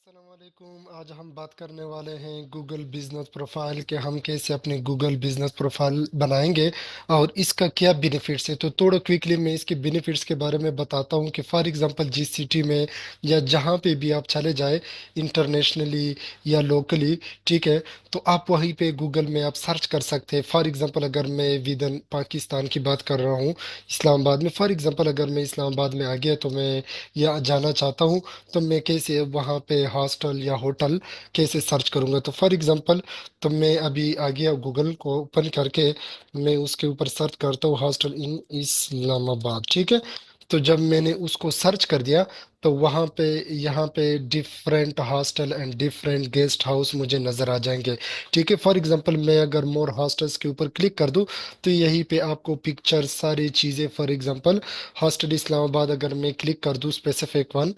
अस्सलामुअलैकुम। आज हम बात करने वाले हैं गूगल बिजनेस प्रोफाइल के हम कैसे अपने गूगल बिजनेस प्रोफाइल बनाएंगे और इसका क्या बेनिफिट्स है। तो थोड़ा क्विकली मैं इसके बेनिफिट्स के बारे में बताता हूँ कि फॉर एग्जांपल जिस सिटी में या जहाँ पे भी आप चले जाए इंटरनेशनली या लोकली, ठीक है, तो आप वहीं पे गूगल में आप सर्च कर सकते हैं। फॉर एग्जांपल अगर मैं विद इन पाकिस्तान की बात कर रहा हूँ, इस्लामाबाद में, फॉर एग्जांपल अगर मैं इस्लामाबाद में आ गया तो मैं यहाँ जाना चाहता हूँ, तो मैं कैसे वहाँ पे हॉस्टल या होटल कैसे सर्च करूँगा। तो फॉर एग्जांपल तो मैं अभी आ गया, गूगल को ओपन करके मैं उसके ऊपर सर्च करता हूँ हॉस्टल इन इस्लामाबाद, ठीक है। तो जब मैंने उसको सर्च कर दिया तो वहाँ पे यहाँ पे different hostel and different guest house मुझे नज़र आ जाएंगे, ठीक है। फॉर एग्जांपल मैं अगर मोर हॉस्टल्स के ऊपर क्लिक कर दूँ तो यहीं पे आपको पिक्चर सारी चीज़ें, फॉर एग्जांपल हॉस्टल इस्लामाबाद अगर मैं क्लिक कर दूँ स्पेसिफिक वन,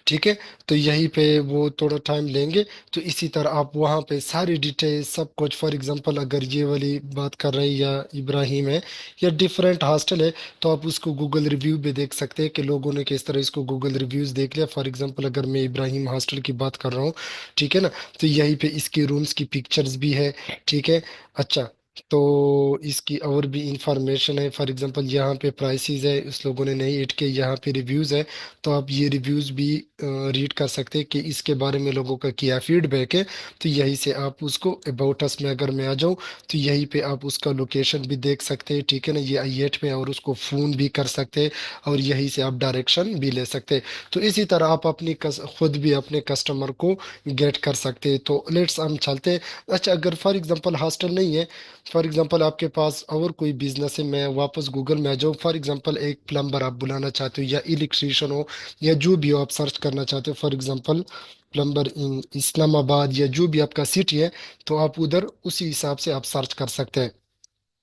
ठीक है, तो यहीं पे वो थोड़ा टाइम लेंगे। तो इसी तरह आप वहाँ पे सारी डिटेल सब कुछ, फॉर एग्जांपल अगर ये वाली बात कर रहे हैं या इब्राहिम है या डिफरेंट हॉस्टल है, तो आप उसको गूगल रिव्यू भी देख सकते हैं कि लोगों ने किस तरह इसको गूगल रिव्यूज देख लिया। फॉर एग्जांपल अगर मैं इब्राहिम हॉस्टल की बात कर रहा हूँ, ठीक है ना, तो यहीं पे इसके रूम्स की पिक्चर्स भी है, ठीक है। अच्छा, तो इसकी और भी इंफॉर्मेशन है। फॉर एग्जांपल यहाँ पे प्राइसेस है, उस लोगों ने नहीं ऐड किए, यहाँ पे रिव्यूज है, तो आप ये रिव्यूज भी रीड कर सकते हैं कि इसके बारे में लोगों का क्या फीडबैक है। तो यहीं से आप उसको अबाउट अस में अगर मैं आ जाऊँ तो यहीं पे आप उसका लोकेशन भी देख सकते हैं, ठीक है ना, ये आई8 में, और उसको फ़ोन भी कर सकते हैं और यहीं से आप डायरेक्शन भी ले सकते हैं। तो इसी तरह आप अपनी खुद भी अपने कस्टमर को गेट कर सकते हैं। तो लेट्स हम चलते हैं। अच्छा, अगर फॉर एग्जांपल हॉस्टल नहीं है, फॉर एग्जांपल आपके पास और कोई बिजनेस है, मैं वापस गूगल में आ जाऊँ, फॉर एग्जांपल एक प्लम्बर आप बुलाना चाहते हो या इलेक्ट्रीशियन हो या जो भी हो आप सर्च करना चाहते हो, फॉर एग्जांपल प्लम्बर इन इस्लामाबाद या जो भी आपका सिटी है, तो आप उधर उसी हिसाब से आप सर्च कर सकते हैं।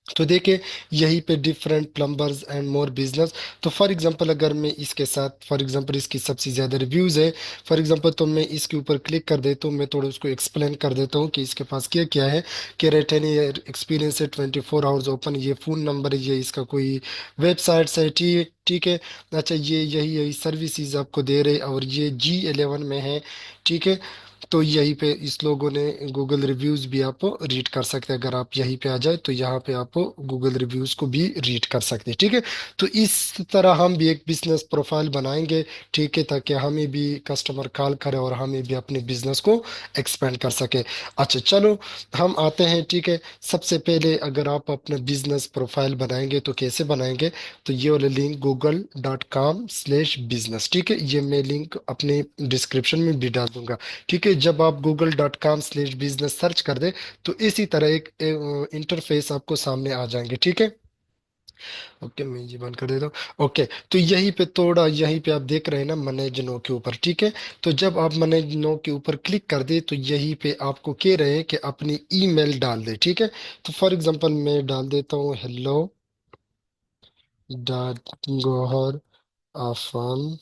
तो देखिए यहीं पे different plumbers and more business. तो फॉर एग्जांपल अगर मैं इसके साथ, फॉर एग्जांपल इसकी सबसे ज़्यादा रिव्यूज़ है, फॉर एग्जांपल तो मैं इसके ऊपर क्लिक कर देता हूँ, मैं थोड़ा उसको एक्सप्लेन कर देता हूँ कि इसके पास क्या क्या है। कि रेट एनी एक्सपीरियंस है, 24 आवर्स ओपन, ये फ़ोन नंबर है, ये इसका कोई वेबसाइट्स है, ठीक ठीक है। अच्छा, ये यही यही सर्विसेज आपको दे रहे और ये G11 में है, ठीक है। तो यहीं पे इस लोगों ने गूगल रिव्यूज भी आप रीड कर सकते हैं। अगर आप यहीं पे आ जाए तो यहाँ पे आप गूगल रिव्यूज को भी रीड कर सकते हैं, ठीक है। तो इस तरह हम भी एक बिजनेस प्रोफाइल बनाएंगे, ठीक है, ताकि हमें भी कस्टमर कॉल करे और हमें भी अपने बिजनेस को एक्सपेंड कर सके। अच्छा चलो, हम आते हैं, ठीक है। सबसे पहले अगर आप अपना बिजनेस प्रोफाइल बनाएंगे तो कैसे बनाएंगे, तो ये वाला लिंक google.com/business, ठीक है, ये मैं लिंक अपने डिस्क्रिप्शन में भी डाल दूंगा, ठीक है। जब आप google.com/business सर्च कर दे तो इसी तरह एक इंटरफेस आपको सामने आ जाएंगे, ठीक है। ओके, मैं ये बंद कर देता हूँ। ओके, तो यहीं पे थोड़ा, यहीं पे आप देख रहे हैं ना मैनेज नो के ऊपर, ठीक है। तो जब आप मैनेज नो के ऊपर क्लिक कर दे तो यहीं पे आपको कह रहे हैं कि अपनी ईमेल डाल दे, ठीक है। तो फॉर एग्जांपल मैं डाल देता हूँ hello dot Gauhar Afan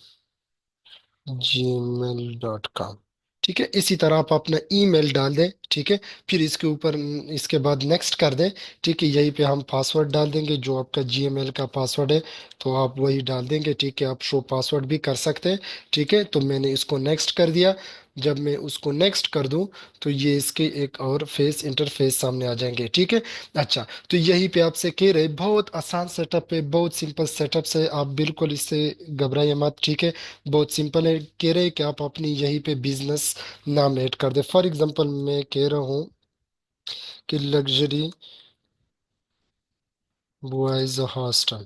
gmail.com, ठीक है। इसी तरह आप अपना ईमेल डाल दें, ठीक है। फिर इसके ऊपर इसके बाद नेक्स्ट कर दें, ठीक है। यहीं पे हम पासवर्ड डाल देंगे, जो आपका जीमेल का पासवर्ड है तो आप वही डाल देंगे, ठीक है। आप शो पासवर्ड भी कर सकते हैं, ठीक है। तो मैंने इसको नेक्स्ट कर दिया। जब मैं उसको नेक्स्ट कर दूं तो ये इसके एक और फेस इंटरफेस सामने आ जाएंगे, ठीक है। अच्छा, तो यहीं पे आपसे कह रहे बहुत आसान सेटअप है, बहुत सिंपल सेटअप है, आप बिल्कुल इससे घबराइए मत, ठीक है। बहुत सिंपल है। कह रहे हैं कि आप अपनी यहीं पे बिजनेस नाम ऐड कर दे। फॉर एग्जांपल मैं कह रहा हूँ कि लग्जरी बॉयज हॉस्टल,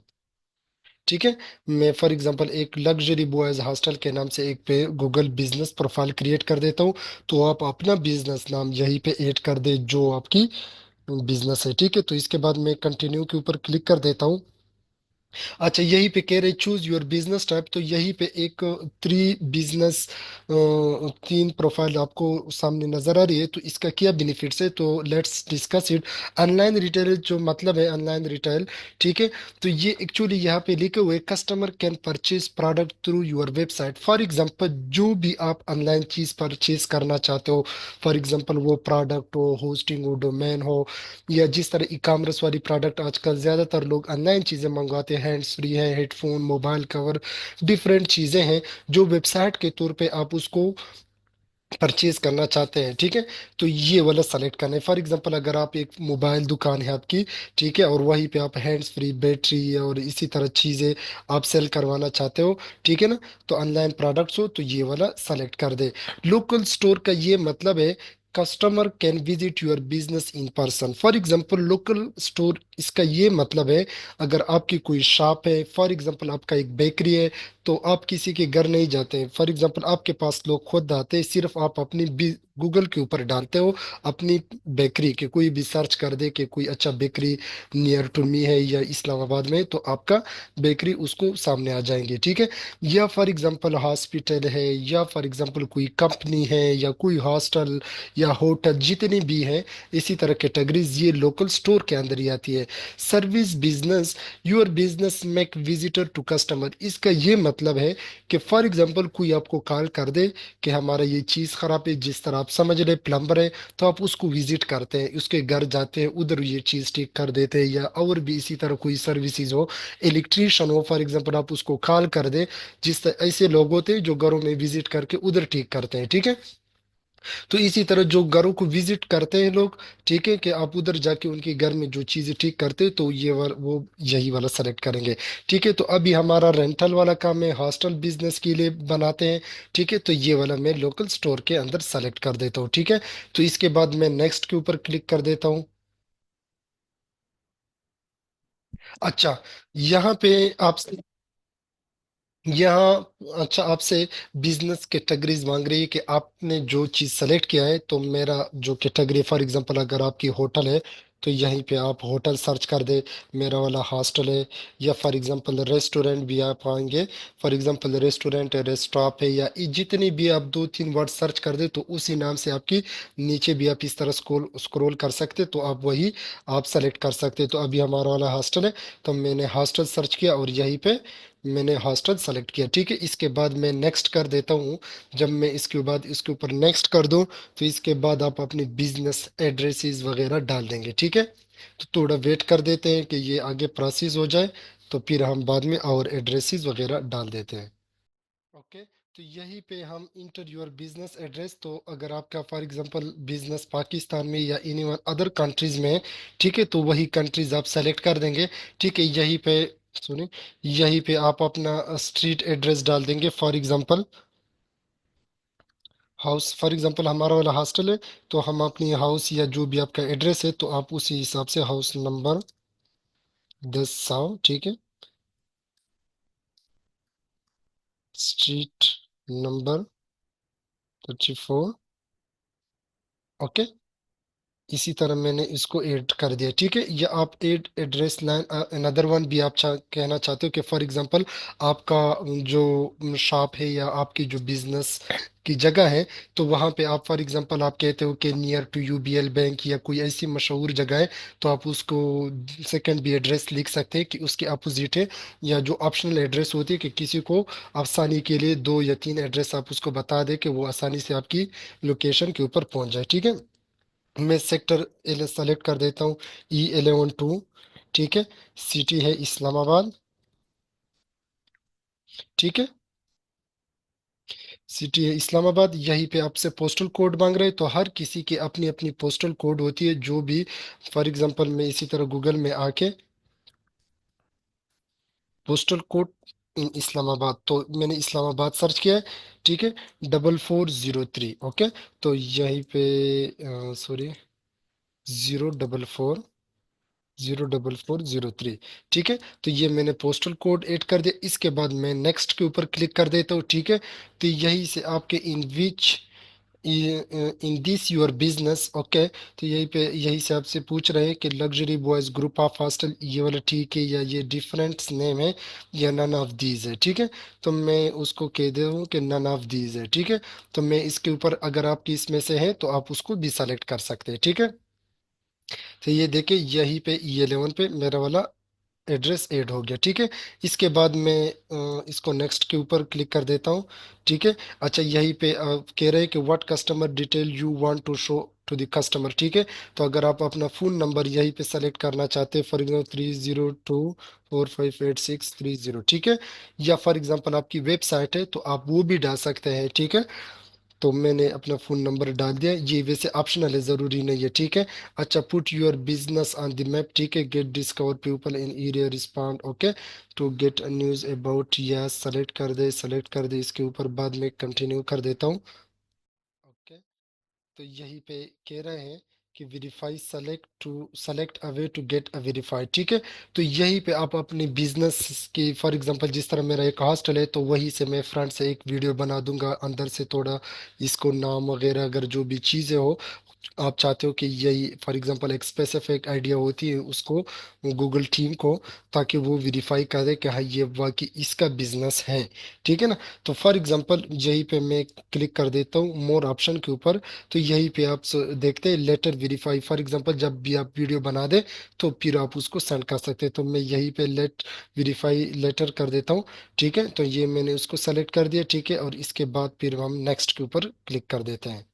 ठीक है। मैं फॉर एग्जांपल एक लग्जरी बॉयज हॉस्टल के नाम से एक पे गूगल बिजनेस प्रोफाइल क्रिएट कर देता हूँ। तो आप अपना बिजनेस नाम यहीं पे ऐड कर दे जो आपकी बिजनेस है, ठीक है। तो इसके बाद मैं कंटिन्यू के ऊपर क्लिक कर देता हूँ। अच्छा, यहीं पे कह रहे चूज योर बिजनेस टाइप, तो यहीं पे एक थ्री बिजनेस, तीन प्रोफाइल आपको सामने नजर आ रही है। तो इसका क्या बेनिफिट्स है, तो let's discuss it. Online retail जो मतलब है ऑनलाइन रिटेल, ठीक है। तो ये एक्चुअली यहाँ पे लिखे हुए customer can purchase product through your website. For example जो भी आप ऑनलाइन चीज परचेज करना चाहते हो, फॉर एग्जांपल वो प्रोडक्ट हो, होस्टिंग हो, डोमेन हो, या जिस तरह ई कॉमर्स वाली प्रोडक्ट आजकल ज्यादातर लोग ऑनलाइन चीजें मंगवाते हैंड्स फ्री है, हेडफोन, मोबाइल कवर, डिफरेंट चीजें हैं जो वेबसाइट के तौर पे आप उसको परचेज करना चाहते हैं। ठीक है, तो ये वाला सेलेक्ट करना है। फॉर एग्जांपल अगर आप एक मोबाइल दुकान है आपकी, ठीक है, और वहीं पे आप हैंड्स फ्री, बैटरी और इसी तरह चीजें आप सेल करवाना चाहते हो, ठीक है ना, तो ऑनलाइन प्रोडक्ट्स हो तो ये वाला सेलेक्ट कर दे। लोकल स्टोर का ये मतलब है customer can visit your business in person. For example local store, इसका ये मतलब है अगर आपकी कोई शॉप है, फॉर एग्जांपल आपका एक बेकरी है, तो आप किसी के घर नहीं जाते हैं। फॉर एग्जांपल आपके पास लोग खुद आते हैं, सिर्फ आप अपनी गूगल के ऊपर डालते हो अपनी बेकरी के, कोई भी सर्च कर दे कि कोई अच्छा बेकरी नियर टू मी है या इस्लामाबाद में है, तो आपका बेकरी उसको सामने आ जाएंगे। ठीक है, या फॉर एग्जांपल हॉस्पिटल है, या फॉर एग्जांपल कोई कंपनी है, या कोई हॉस्टल या होटल, जितनी भी है इसी तरह कैटेगरीज ये लोकल स्टोर के अंदर ही आती है। Service business, your business make visitor to customer, इसका ये मतलब है कि फॉर एग्जांपल कोई आपको कॉल कर दे कि हमारा ये चीज़ खराब है, जिस तरह आप समझ रहे प्लम्बर है, तो आप उसको विजिट करते हैं, उसके घर जाते हैं, उधर ये चीज़ ठीक कर देते हैं। या और भी इसी तरह कोई सर्विसेज हो, इलेक्ट्रीशियन हो फॉर एग्जांपल, आप उसको कॉल कर दे। ऐसे लोग होते हैं जो घरों में विजिट करके उधर ठीक करते हैं। ठीक है, तो इसी तरह जो घरों को विजिट करते हैं लोग, ठीक है, कि आप उधर जाके उनके घर में जो चीजें ठीक करते हैं, तो वो यही वाला सेलेक्ट करेंगे। ठीक है, तो अभी हमारा रेंटल वाला काम है, हॉस्टल बिजनेस के लिए बनाते हैं। ठीक है, तो ये वाला मैं लोकल स्टोर के अंदर सेलेक्ट कर देता हूँ। ठीक है, तो इसके बाद मैं नेक्स्ट के ऊपर क्लिक कर देता हूँ। अच्छा, यहाँ पे आप यहाँ अच्छा आपसे बिजनेस कैटेगरीज मांग रही है कि आपने जो चीज सेलेक्ट किया है, तो मेरा जो कैटेगरी, फॉर एग्जांपल अगर आपकी होटल है तो यहीं पे आप होटल सर्च कर दे, मेरा वाला हॉस्टल है। या फॉर एग्जांपल रेस्टोरेंट भी आप आएंगे, फॉर एग्जांपल रेस्टोरेंट है, रेस्टोरेंट है, या जितनी भी आप दो तीन वर्ड सर्च कर दे तो उसी नाम से आपकी नीचे भी आप इस तरह स्क्रॉल स्क्रॉल कर सकते, तो आप वही आप सेलेक्ट कर सकते। तो अभी हमारा वाला हॉस्टल है, तो मैंने हॉस्टल सर्च किया और यहीं पे मैंने हॉस्टल सेलेक्ट किया। ठीक है, इसके बाद मैं नेक्स्ट कर देता हूँ। जब मैं इसके बाद इसके ऊपर नेक्स्ट कर दूँ, तो इसके बाद आप अपनी बिजनेस एड्रेसेस वगैरह डाल देंगे। ठीक है, तो थोड़ा वेट कर देते हैं कि ये आगे प्रोसेस हो जाए, तो फिर हम बाद में और एड्रेसेस वगैरह डाल देते हैं। ओके, तो यहीं पे हम इंटर योर बिजनेस एड्रेस, तो अगर आपका फॉर एग्जांपल बिजनेस पाकिस्तान में या इन अदर कंट्रीज में है, ठीक है, तो वही कंट्रीज आप सेलेक्ट कर देंगे। ठीक है, यहीं पे सुनिए, यहीं पे आप अपना स्ट्रीट एड्रेस डाल देंगे। For example house, for example हमारा वाला हॉस्टल है, तो हम अपनी हाउस या जो भी आपका एड्रेस है, तो आप उसी हिसाब से हाउस नंबर 10 ठीक है, स्ट्रीट नंबर 34। ओके, इसी तरह मैंने इसको ऐड कर दिया। ठीक है, या आप add address line another one भी आप कहना चाहते हो कि फॉर एग्जांपल आपका जो शॉप है या आपकी जो बिजनेस की जगह है, तो वहाँ पे आप फॉर एग्जांपल आप कहते हो कि नियर टू यूबीएल बैंक या कोई ऐसी मशहूर जगह है, तो आप उसको सेकंड भी एड्रेस लिख सकते हैं कि उसके अपोजिट है। या जो ऑप्शनल एड्रेस होती है कि किसी को आसानी के लिए दो या तीन एड्रेस आप उसको बता दें कि वो आसानी से आपकी लोकेशन के ऊपर पहुंच जाए। ठीक है, मैं सेक्टर एल सेलेक्ट कर देता हूँ, E11 2। ठीक है, सिटी है इस्लामाबाद। ठीक है, सिटी है इस्लामाबाद, यहीं पे आपसे पोस्टल कोड मांग रहे हैं, तो हर किसी की अपनी अपनी पोस्टल कोड होती है जो भी। फॉर एग्जांपल मैं इसी तरह गूगल में आके पोस्टल कोड इन इस्लामाबाद, तो मैंने इस्लामाबाद सर्च किया है। ठीक है, 4403। ओके, तो यहीं पे सॉरी 0440403। ठीक है, तो ये मैंने पोस्टल कोड ऐड कर दिया। इसके बाद मैं नेक्स्ट के ऊपर क्लिक कर देता हूँ। ठीक है, तो यही से आपके in which in this your business. Okay, तो यही पे यही से आपसे पूछ रहे हैं कि luxury boys group of hostel ये वाला ठीक है या ये डिफरेंट नेम है या नन ऑफ दीज है। ठीक है, तो मैं उसको कह दे हूँ कि नन ऑफ दीज है। ठीक है, तो मैं इसके ऊपर अगर आपकी इसमें से है तो आप उसको भी सेलेक्ट कर सकते हैं। ठीक है, तो ये देखिए यहीं पे E11 पे मेरा वाला एड्रेस ऐड हो गया, ठीक है। इसके बाद मैं इसको नेक्स्ट के ऊपर क्लिक कर देता हूँ, ठीक है। अच्छा, यहीं पे कह रहे हैं कि what customer detail you want to show to the customer, ठीक है। तो अगर आप अपना फोन नंबर यहीं पे सेलेक्ट करना चाहते हैं, फॉर एग्जाम्पल 302 458 630, ठीक है। या फॉर एग्जाम्पल आपकी वेबसाइट है तो आप वो भी डाल सकते हैं, ठीक है। तो मैंने अपना फोन नंबर डाल दिया, ये वैसे ऑप्शनल है, जरूरी नहीं है, ठीक है। अच्छा, put your business on the map, ठीक है। Get discover people in area, respond, okay. To get news about, yes, select कर दे, सेलेक्ट कर दे। इसके ऊपर बाद में कंटिन्यू कर देता हूँ, ओके। तो यहीं पे कह रहे हैं कि verify, select a way to get a verified, ठीक है। तो यहीं पे आप अपनी बिजनेस की, फॉर एग्जांपल जिस तरह मेरा एक हॉस्टल है, तो वहीं से मैं फ्रंट से एक वीडियो बना दूंगा, अंदर से थोड़ा इसको नाम वगैरह अगर जो भी चीज़ें हो आप चाहते हो कि यही, फॉर एग्जांपल एक स्पेसिफिक आइडिया होती है उसको, गूगल टीम को, ताकि वो वेरीफाई करे कि हाँ ये वाकई इसका बिजनेस है, ठीक है ना। तो फॉर एग्जांपल यहीं पे मैं क्लिक कर देता हूँ मोर ऑप्शन के ऊपर। तो यहीं पे आप देखते हैं लेटर वेरीफाई, फॉर एग्जांपल जब भी आप वीडियो बना दे तो फिर आप उसको सेंड कर सकते हैं। तो मैं यहीं पे लेट वेरीफाई लेटर कर देता हूँ, ठीक है। तो ये मैंने उसको सेलेक्ट कर दिया, ठीक है। और इसके बाद फिर हम नेक्स्ट के ऊपर क्लिक कर देते हैं।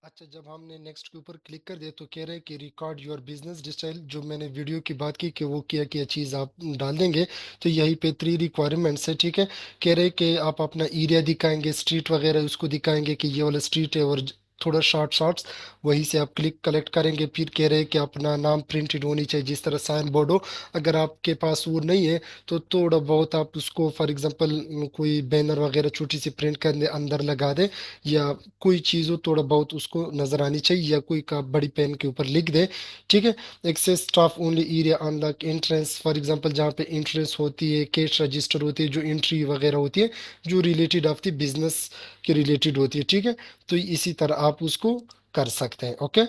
अच्छा, जब हमने नेक्स्ट के ऊपर क्लिक कर दिया तो कह रहे हैं कि रिकॉर्ड योर बिजनेस डिटेल, जो मैंने वीडियो की बात की कि वो क्या चीज़ आप डाल देंगे। तो यहीं पे 3 रिक्वायरमेंट्स है, ठीक है। कह रहे हैं कि आप अपना एरिया दिखाएंगे, स्ट्रीट वगैरह उसको दिखाएंगे कि ये वाला स्ट्रीट है, और थोड़ा शॉर्ट्स वहीं से आप क्लिक कलेक्ट करेंगे। फिर कह रहे हैं कि अपना नाम प्रिंटेड होनी चाहिए, जिस तरह साइन बोर्ड हो। अगर आपके पास वो नहीं है तो थोड़ा बहुत आप उसको, फॉर एग्जांपल कोई बैनर वगैरह छोटी सी प्रिंट करने अंदर लगा दे, या कोई चीज़ हो थोड़ा बहुत उसको नजर आनी चाहिए, या कोई का बड़ी पेन के ऊपर लिख दे, ठीक है। Access staff only area unlock entrance, for example जहाँ पे एंट्रेंस होती है, कैश रजिस्टर होती है, जो एंट्री वगैरह होती है, जो रिलेटेड ऑफ द बिजनेस के रिलेटेड होती है, ठीक है। तो इसी तरह आप उसको कर सकते हैं, ओके।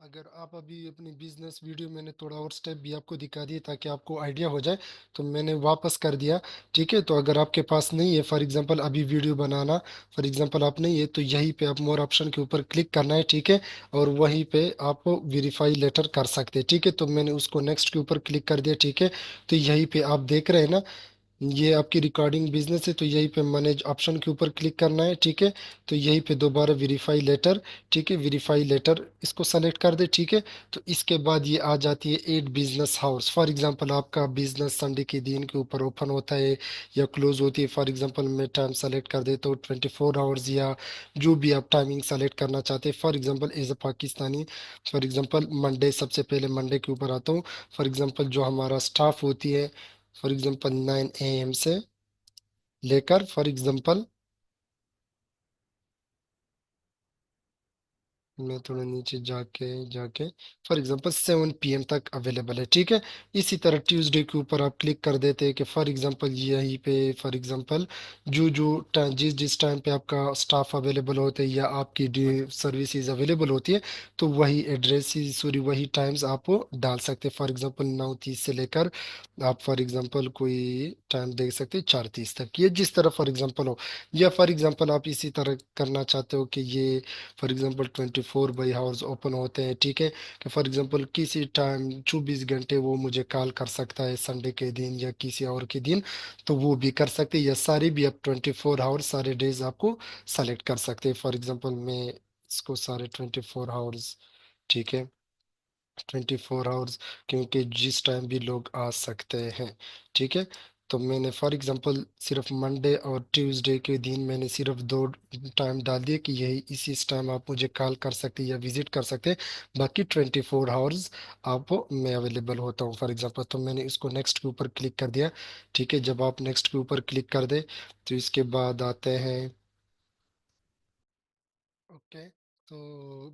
अगर आप अभी अपनी बिजनेस वीडियो, मैंने थोड़ा और स्टेप भी आपको दिखा दिए ताकि आपको आइडिया हो जाए, तो मैंने वापस कर दिया, ठीक है। तो अगर आपके पास नहीं है, फॉर एग्जांपल अभी वीडियो बनाना, फॉर एग्जांपल आप नहीं है, तो यहीं पे आप मोर ऑप्शन के ऊपर क्लिक करना है, ठीक है। और वहीं पे आप वेरीफाई लेटर कर सकते हैं, ठीक है। तो मैंने उसको नेक्स्ट के ऊपर क्लिक कर दिया, ठीक है। तो यहीं पे आप देख रहे हैं ना, ये आपकी रिकॉर्डिंग बिजनेस है, तो यहीं पे मैनेज ऑप्शन के ऊपर क्लिक करना है, ठीक है। तो यहीं पे दोबारा वेरीफाई लेटर, ठीक है, वेरीफाई लेटर इसको सेलेक्ट कर दे, ठीक है। तो इसके बाद ये आ जाती है add business house, for example आपका बिजनेस संडे के दिन के ऊपर ओपन होता है या क्लोज होती है। फॉर एग्जांपल मैं टाइम सेलेक्ट कर देता हूँ 24 आवर्स, या जो भी आप टाइमिंग सेलेक्ट करना चाहते हैं। For example as a Pakistani, for example Monday, सबसे पहले मंडे के ऊपर आता हूँ। फॉर एग्जांपल जो हमारा स्टाफ होती है, फॉर एग्जांपल 9 AM से लेकर, फॉर एग्जांपल मैं थोड़ा नीचे जाके जाके फॉर एग्जांपल 7 PM तक अवेलेबल है, ठीक है। इसी तरह ट्यूसडे के ऊपर आप क्लिक कर देते हैं कि फॉर एग्जांपल यहीं पे, फॉर एग्जांपल जो जो जिस जिस टाइम पे आपका स्टाफ अवेलेबल होते हैं या आपकी सर्विसेज अवेलेबल होती है, तो वही एड्रेस, सॉरी वही टाइम्स आप डाल सकते हैं। फॉर एग्जांपल 9:30 से लेकर आप फॉर एग्जांपल कोई टाइम देख सकते हैं 4:30 तक, ये जिस तरह फॉर एग्जांपल हो। या फॉर एग्जांपल आप इसी तरह करना चाहते हो कि ये फॉर एग्जांपल 24/आवर्स ओपन होते हैं, ठीक है। कि फॉर एग्जांपल किसी टाइम 24 घंटे वो मुझे कॉल कर सकता है संडे के दिन या किसी और के दिन, तो वो भी कर सकते हैं। या सारे भी आप 24 आवर्स, सारे डेज आपको सेलेक्ट कर सकते हैं। फॉर एग्जांपल मैं इसको सारे 24 आवर्स, ठीक है, 24 आवर्स, क्योंकि जिस टाइम भी लोग आ सकते हैं, ठीक है। तो मैंने फॉर एग्जांपल सिर्फ मंडे और ट्यूसडे के दिन मैंने सिर्फ दो टाइम डाल दिए कि यही इसी टाइम आप मुझे कॉल कर सकते हैं या विजिट कर सकते हैं। बाकी 24 आवर्स आप मैं अवेलेबल होता हूँ, फॉर एग्जांपल। तो मैंने इसको नेक्स्ट के ऊपर क्लिक कर दिया, ठीक है। जब आप नेक्स्ट के ऊपर क्लिक कर दे तो इसके बाद आते हैं, ओके। तो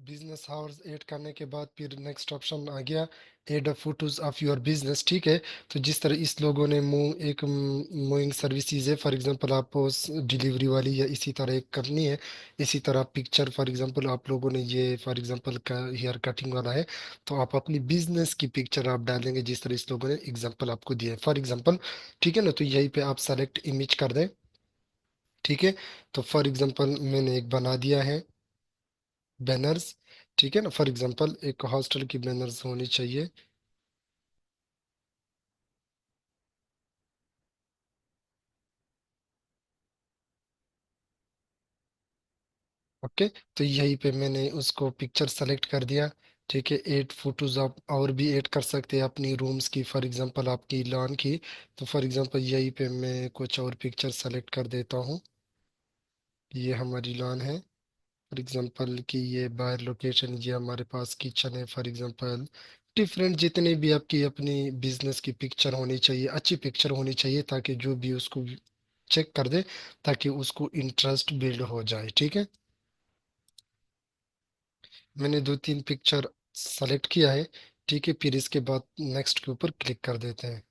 बिजनेस आवर्स ऐड करने के बाद फिर नेक्स्ट ऑप्शन आ गया, add photos of your business, ठीक है। तो जिस तरह इस लोगों ने मूव एक मूविंग सर्विसेज है, फॉर एग्जांपल आप डिलीवरी वाली, या इसी तरह एक करनी है, इसी तरह पिक्चर, फॉर एग्जांपल आप लोगों ने ये फॉर एग्जांपल का हेयर कटिंग वाला है, तो आप अपनी बिजनेस की पिक्चर आप डालेंगे जिस तरह इस लोगों ने एग्जांपल आपको दिया है, फॉर एग्जांपल, ठीक है ना। तो यहीं पे आप सेलेक्ट इमेज कर दें, ठीक है। तो फॉर एग्जांपल मैंने एक बना दिया है बैनर्स, ठीक है ना। फॉर एग्जांपल एक हॉस्टल की बैनर्स होनी चाहिए, ओके, तो यहीं पे मैंने उसको पिक्चर सेलेक्ट कर दिया। ठीक है, 8 फोटोज आप और भी ऐड कर सकते हैं अपनी रूम्स की, फॉर एग्जांपल आपकी लॉन की। तो फॉर एग्जांपल यहीं पे मैं कुछ और पिक्चर सेलेक्ट कर देता हूँ। ये हमारी लॉन है, फॉर एग्जांपल कि ये बाहर लोकेशन, ये हमारे पास किचन है फॉर एग्जांपल। डिफरेंट जितने भी आपकी अपनी बिजनेस की पिक्चर होनी चाहिए, अच्छी पिक्चर होनी चाहिए, ताकि जो भी उसको चेक कर दे, ताकि उसको इंटरेस्ट बिल्ड हो जाए। ठीक है, मैंने 2-3 पिक्चर सेलेक्ट किया है। ठीक है, फिर इसके बाद नेक्स्ट के ऊपर क्लिक कर देते हैं।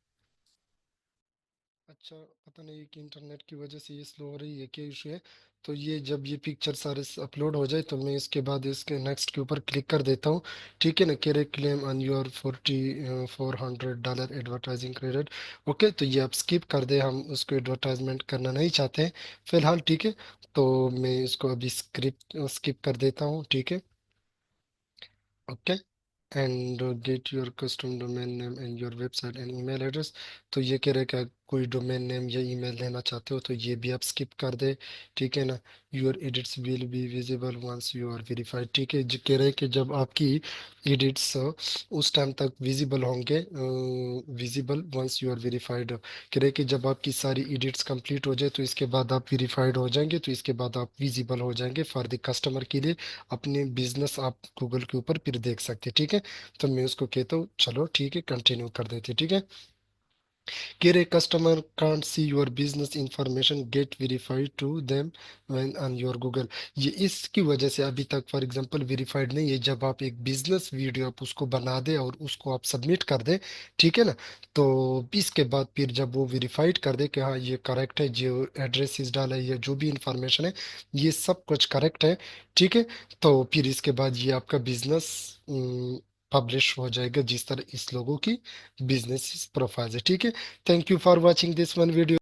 अच्छा, पता नहीं कि इंटरनेट की वजह से ये स्लो हो रही है, क्या इशू है। तो ये जब ये पिक्चर सारे अपलोड हो जाए तो मैं इसके बाद इसके नेक्स्ट के ऊपर क्लिक कर देता हूँ। ठीक है ना, carry claim on your 400 $400 advertising credit. Okay, तो ये आप स्किप कर दे, हम उसको एडवर्टाइजमेंट करना नहीं चाहते हैं फिलहाल। ठीक है, तो मैं इसको अभी स्क्रिप्ट स्किप कर देता हूँ। ठीक है, okay, and get your custom domain name and your website and email address. तो ये कह रहे हैं कि कोई डोमेन नेम या ईमेल लेना चाहते हो, तो ये भी आप स्किप कर दे। ठीक है ना, your edits will be visible once you are verified. ठीक है, जो कह रहे हैं कि जब आपकी एडिट्स उस टाइम तक विजिबल होंगे, visible once you are verified. कह रहे हैं कि जब आपकी सारी एडिट्स कंप्लीट हो जाए तो इसके बाद आप वेरीफाइड हो जाएंगे, तो इसके बाद आप विजिबल हो जाएंगे फॉर द कस्टमर के लिए। अपने बिजनेस आप गूगल के ऊपर फिर देख सकते हैं। ठीक है, तो मैं उसको कहता हूँ चलो ठीक है, कंटिन्यू कर देते हैं। ठीक है, कि ray customer can't see your business information get verified to them when on your Google. ये इसकी वजह से अभी तक फॉर एग्जांपल वेरीफाइड नहीं है। जब आप एक बिजनेस वीडियो आप उसको बना दे और उसको आप सबमिट कर दे, ठीक है ना, तो इसके बाद फिर जब वो वेरीफाइड कर दे कि हाँ ये करेक्ट है, जो एड्रेस इस डाला है या जो भी इंफॉर्मेशन है ये सब कुछ करेक्ट है, ठीक है, तो फिर इसके बाद ये आपका बिजनेस पब्लिश हो जाएगा, जिस तरह इस लोगों की बिजनेस प्रोफाइल है। ठीक है, thank you for watching this one video.